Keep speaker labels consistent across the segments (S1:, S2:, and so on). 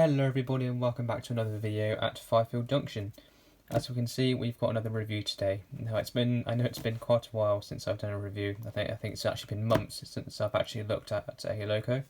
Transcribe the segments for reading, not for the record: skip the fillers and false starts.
S1: Hello everybody and welcome back to another video at Firefield Junction. As we can see, we've got another review today. Now I know it's been quite a while since I've done a review. I think it's actually been months since I've actually looked at a loco.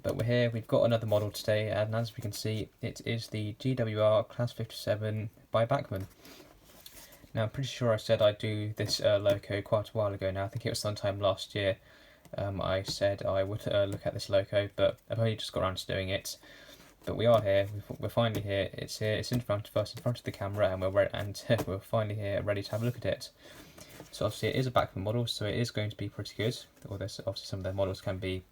S1: But we're here, we've got another model today, and as we can see, it is the GWR Class 57 by Bachmann. Now I'm pretty sure I said I'd do this loco quite a while ago now. I think it was sometime last year. I said I would look at this loco, but I've only just got around to doing it. But we are here. We're finally here. It's here. It's in front of us, in front of the camera, and we're finally here, ready to have a look at it. So obviously it is a Bachmann model, so it is going to be pretty good. Although obviously some of their models can be,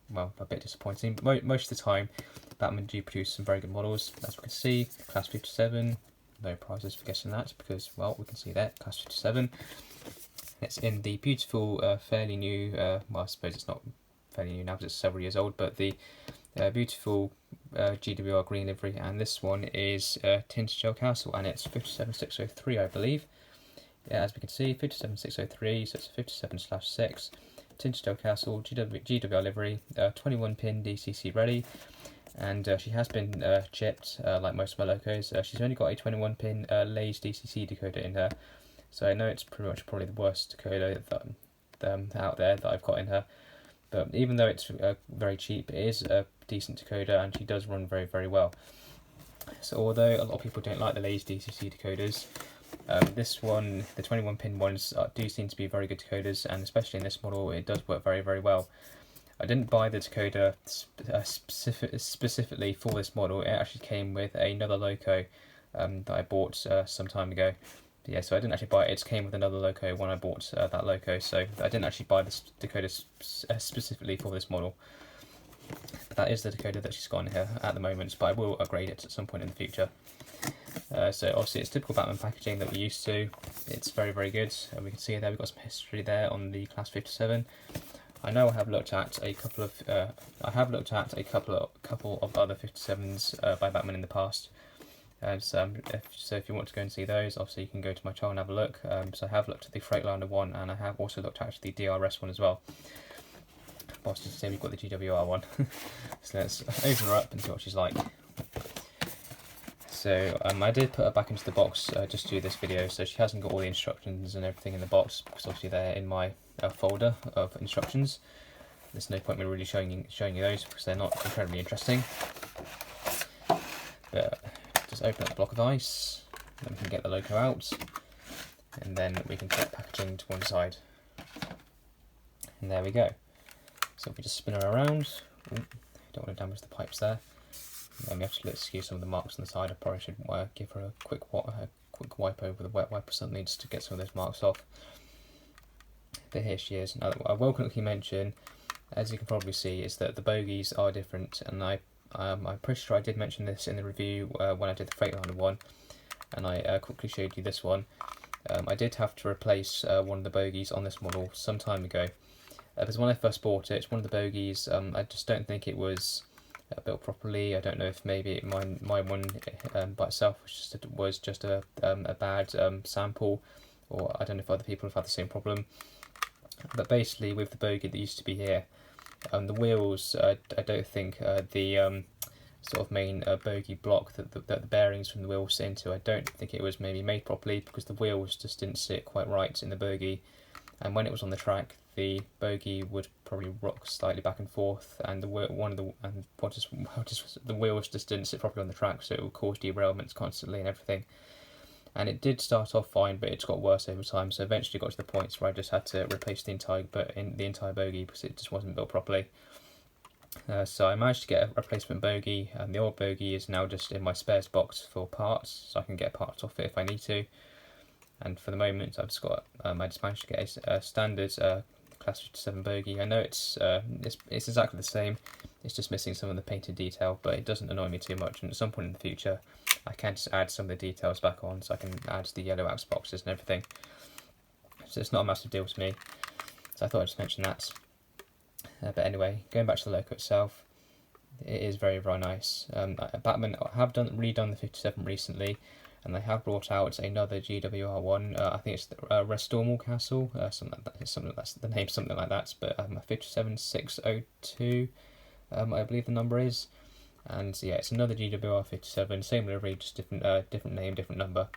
S1: well, a bit disappointing. But most of the time, Bachmann do produce some very good models. As we can see, Class 57. No prizes for guessing that because, well, we can see that Class 57. It's in the beautiful, fairly new. Well, I suppose it's not fairly new now because it's several years old, but the beautiful GWR green livery, and this one is Tintagel Castle, and it's 57603, I believe. Yeah, as we can see, 57603, so it's a 57/6. Tintagel Castle, GWR livery, 21-pin DCC ready, and she has been chipped, like most of my locos. She's only got a 21-pin Lays DCC decoder in her, so I know it's pretty much probably the worst decoder that, out there that I've got in her. But even though it's very cheap, it is a decent decoder, and she does run very, very well. So although a lot of people don't like the Lays DCC decoders, this one, the 21-pin ones, do seem to be very good decoders, and especially in this model, it does work very, very well. I didn't buy the decoder specifically for this model. It actually came with another loco that I bought some time ago. Yeah, so I didn't actually buy it. It came with another loco when I bought that loco, so I didn't actually buy this decoder specifically for this model. But that is the decoder that she's got in here at the moment, but I will upgrade it at some point in the future. So obviously it's typical Bachmann packaging that we're used to. It's very, very good. We can see there we've got some history there on the Class 57. I know I have looked at a couple of other 57s by Bachmann in the past. So if you want to go and see those, obviously you can go to my channel and have a look. So I have looked at the Freightliner one, and I have also looked at the DRS one as well. But to say we've got the GWR one. So let's open her up and see what she's like. So I did put her back into the box just to do this video, so she hasn't got all the instructions and everything in the box, because obviously they're in my folder of instructions. There's no point in me really showing you those because they're not incredibly interesting. But just open up the block of ice, then we can get the loco out, and then we can put packaging to one side. And there we go. So if we just spin her around, don't want to damage the pipes there. And then we have to excuse some of the marks on the side. I probably should give her a quick wipe over the wet wipe or something just to get some of those marks off. But here she is. Now, I will quickly mention, as you can probably see, is that the bogies are different, and I'm pretty sure I did mention this in the review when I did the Freightliner one, and I quickly showed you this one. I did have to replace one of the bogies on this model some time ago. Because when I first bought it, one of the bogies, I just don't think it was built properly. I don't know if maybe my one by itself was just a bad sample, or I don't know if other people have had the same problem. But basically, with the bogie that used to be here, the wheels, I don't think the sort of main bogie block that the bearings from the wheels sit into, I don't think it was maybe made properly, because the wheels just didn't sit quite right in the bogie, and when it was on the track, the bogie would probably rock slightly back and forth, and the wheels just didn't sit properly on the track, so it would cause derailments constantly and everything. And it did start off fine, but it's got worse over time. So eventually got to the point where I just had to replace the entire bogie because it just wasn't built properly. So I managed to get a replacement bogie, and the old bogie is now just in my spares box for parts, so I can get parts off it if I need to. And for the moment, I just managed to get a standard Class 57 bogie. I know it's exactly the same. It's just missing some of the painted detail, but it doesn't annoy me too much. And at some point in the future, I can just add some of the details back on, so I can add the yellow axe boxes and everything. So it's not a massive deal to me. So I thought I'd just mention that. But anyway, going back to the loco itself, it is very, very nice. Bachmann have redone the 57 recently, and they have brought out another GWR one. I think it's Restormal Castle, something that's the name, something like that. But 57602, I believe the number is. And yeah, it's another GWR 57, same livery, just different name, different number.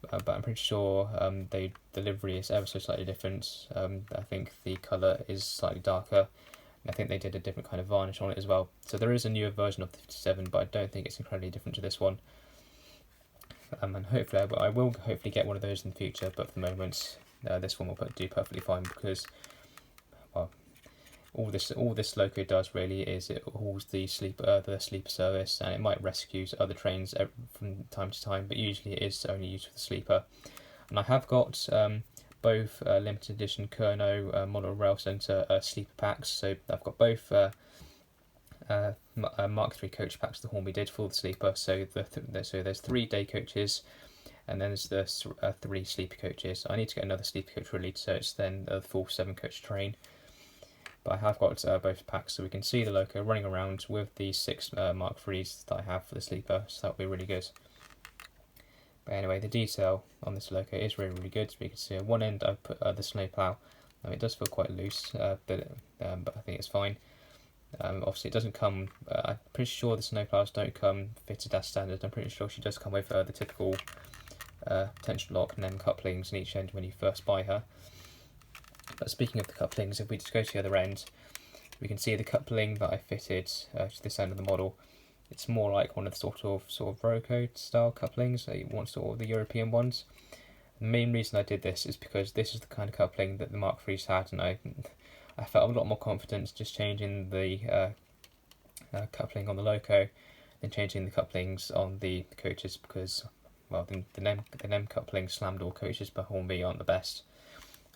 S1: But I'm pretty sure the delivery is ever so slightly different. I think the colour is slightly darker. I think they did a different kind of varnish on it as well. So there is a newer version of the 57, but I don't think it's incredibly different to this one. And hopefully I will hopefully get one of those in the future, but for the moment this one will do perfectly fine, because well, all this loco does really is it hauls the sleeper service, and it might rescue other trains from time to time, but usually it is only used for the sleeper. And I have got both limited edition Kerno model rail centre sleeper packs, so I've got both Mark III coach packs the Hornby did for the sleeper. So there's 3 day coaches, and then there's the 3 sleeper coaches. I need to get another sleeper coach really, so it's then the full 7 coach train. But I have got both packs, so we can see the loco running around with the 6 Mark IIIs that I have for the sleeper, so that'll be really good. But anyway, the detail on this loco is really good. So we can see at one end I've put the snowplow. It does feel quite loose, but I think it's fine. Obviously it doesn't come, I'm pretty sure the snowplows don't come fitted as standard. I'm pretty sure she does come with the typical tension lock and then couplings in each end when you first buy her. But speaking of the couplings, if we just go to the other end, we can see the coupling that I fitted to this end of the model. It's more like one of the sort of Roco style couplings, so you want sort of the European ones. The main reason I did this is because this is the kind of coupling that the Mark IIIs had, and I felt a lot more confident just changing the coupling on the loco than changing the couplings on the coaches, because well, the NEM coupling slam door coaches by Hornby aren't the best.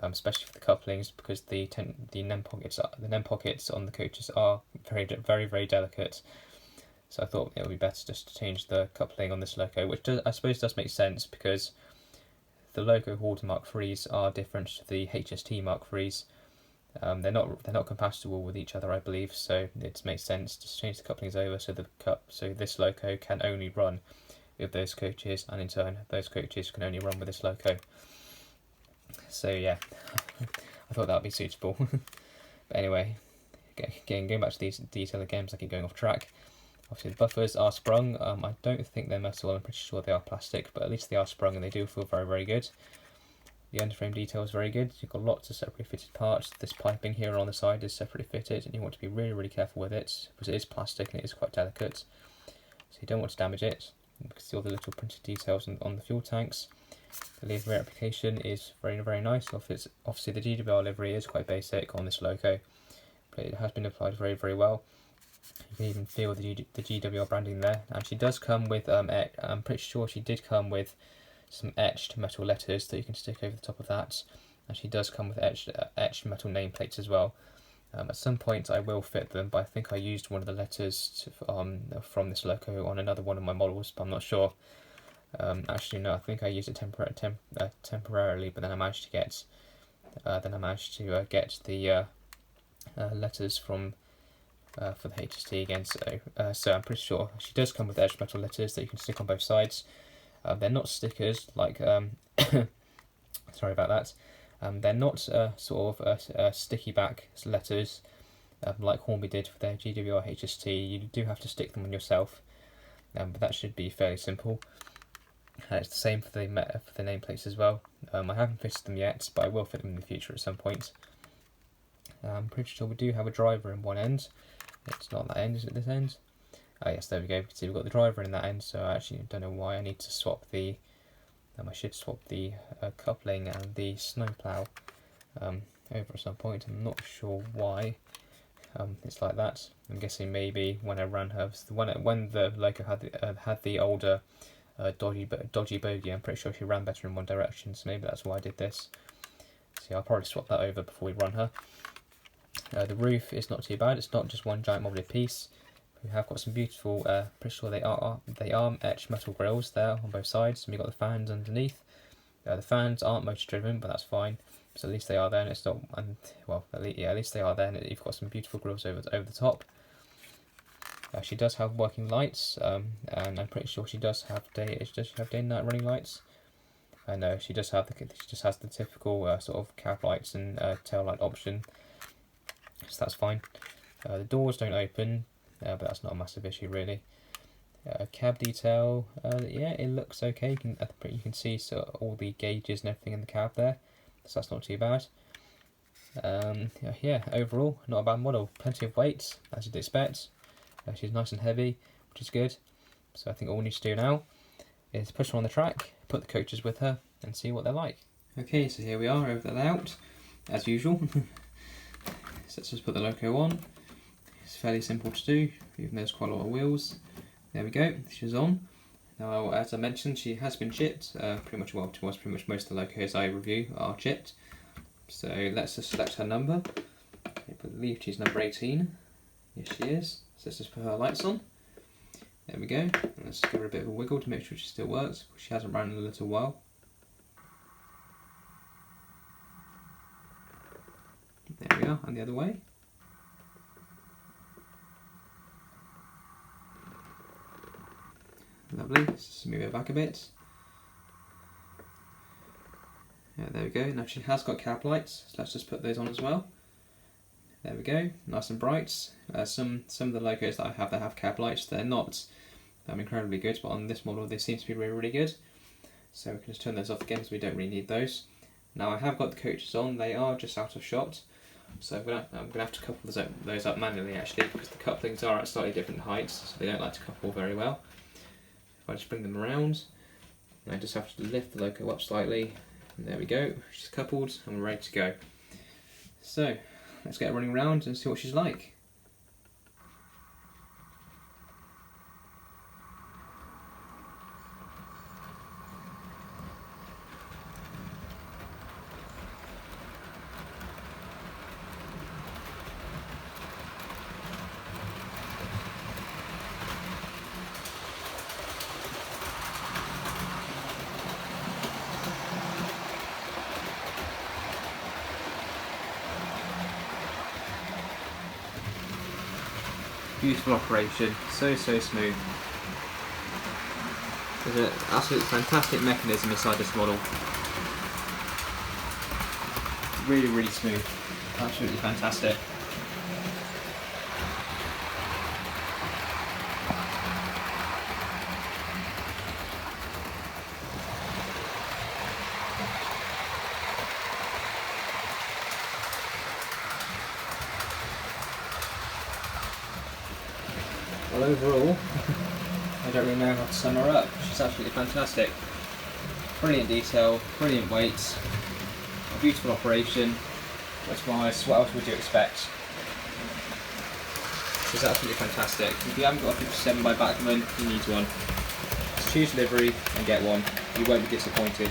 S1: Especially for the couplings, because the NEM pockets on the coaches are very delicate. So I thought it would be better just to change the coupling on this loco, which I suppose does make sense, because the loco hauled Mark IIIs are different to the HST Mark IIIs. They're not compatible with each other, I believe. So it makes sense to change the couplings over so this loco can only run with those coaches, and in turn those coaches can only run with this loco. So yeah, I thought that would be suitable. But anyway, going back to these detail again, because I keep going off track. Obviously the buffers are sprung. I don't think they're metal, I'm pretty sure they are plastic, but at least they are sprung and they do feel very good. The underframe detail is very good. You've got lots of separately fitted parts. This piping here on the side is separately fitted, and you want to be really careful with it, because it is plastic and it is quite delicate. So you don't want to damage it. You can see all the little printed details on the fuel tanks. The livery application is very nice. Obviously the GWR livery is quite basic on this loco, but it has been applied very well. You can even feel the GWR branding there. And she does come with, I'm pretty sure she did come with some etched metal letters that you can stick over the top of that. And she does come with etched metal nameplates as well. At some point I will fit them, but I think I used one of the letters from this loco on another one of my models, but I'm not sure. Actually no, I think I used it temporarily, but then I managed to get the letters from for the HST again. So I'm pretty sure she does come with edged metal letters that you can stick on both sides. They're not stickers like sorry about that. They're not sticky back letters like Hornby did for their GWR HST. You do have to stick them on yourself, but that should be fairly simple. It's the same for the nameplates as well. I haven't fitted them yet, but I will fit them in the future at some point. I'm pretty sure we do have a driver in one end. It's not that end, is it this end? Oh yes, there we go. You can see we've got the driver in that end, so I actually don't know why I need to swap the... I should swap the coupling and the snowplow over at some point. I'm not sure why it's like that. I'm guessing maybe when I ran her, when the loco had the older dodgy bogie, I'm pretty sure she ran better in one direction, so maybe that's why I did this. So yeah, I'll probably swap that over before we run her. The roof is not too bad. It's not just one giant molded piece. We have got some beautiful, pretty sure they are etched metal grills there on both sides, and we've got the fans underneath. The fans aren't motor driven, but that's fine. So at least they are there, and it's not. And well, at least they are there, and you've got some beautiful grills over the top. She does have working lights, and I'm pretty sure she does have day and night running lights. No, she just has the typical sort of cab lights and tail light option. So that's fine. The doors don't open. but that's not a massive issue really. Cab detail, yeah, it looks okay. You can see all the gauges and everything in the cab there, so that's not too bad. Yeah, overall, not a bad model. Plenty of weight, as you'd expect. She's nice and heavy, which is good. So I think all we need to do now is push her on the track, put the coaches with her, and see what they're like. Okay, so here we are over the layout, as usual. So let's just put the loco on. It's fairly simple to do, even though there's quite a lot of wheels. There we go, she's on. Now, as I mentioned, she has been chipped. Pretty much most of the locos I review are chipped. So let's just select her number. I believe she's number 18. Yes, she is. So let's just put her lights on. There we go. And let's give her a bit of a wiggle to make sure she still works. She hasn't run in a little while. There we are, and the other way. Lovely. Let's just move it back a bit. Yeah, there we go. Now she has got cab lights, so let's just put those on as well. There we go, nice and bright. Some of the logos that I have that have cab lights, they're not incredibly good, but on this model they seem to be really, really good. So we can just turn those off again because we don't really need those. Now I have got the coaches on, they are just out of shot. So I'm gonna have to couple those up manually actually, because the couplings are at slightly different heights, so they don't like to couple very well. If I just bring them around, I just have to lift the loco up slightly, and there we go, she's coupled and we're ready to go. So let's get her running around and see what she's like. Beautiful operation, so smooth. There's an absolutely fantastic mechanism inside this model. Really, really smooth. Absolutely fantastic. Well, overall, I don't really know how to sum her up. She's absolutely fantastic. Brilliant detail, brilliant weight, a beautiful operation. What else would you expect? She's absolutely fantastic. If you haven't got a 57 by Bachmann, you need one. Just choose livery and get one. You won't be disappointed.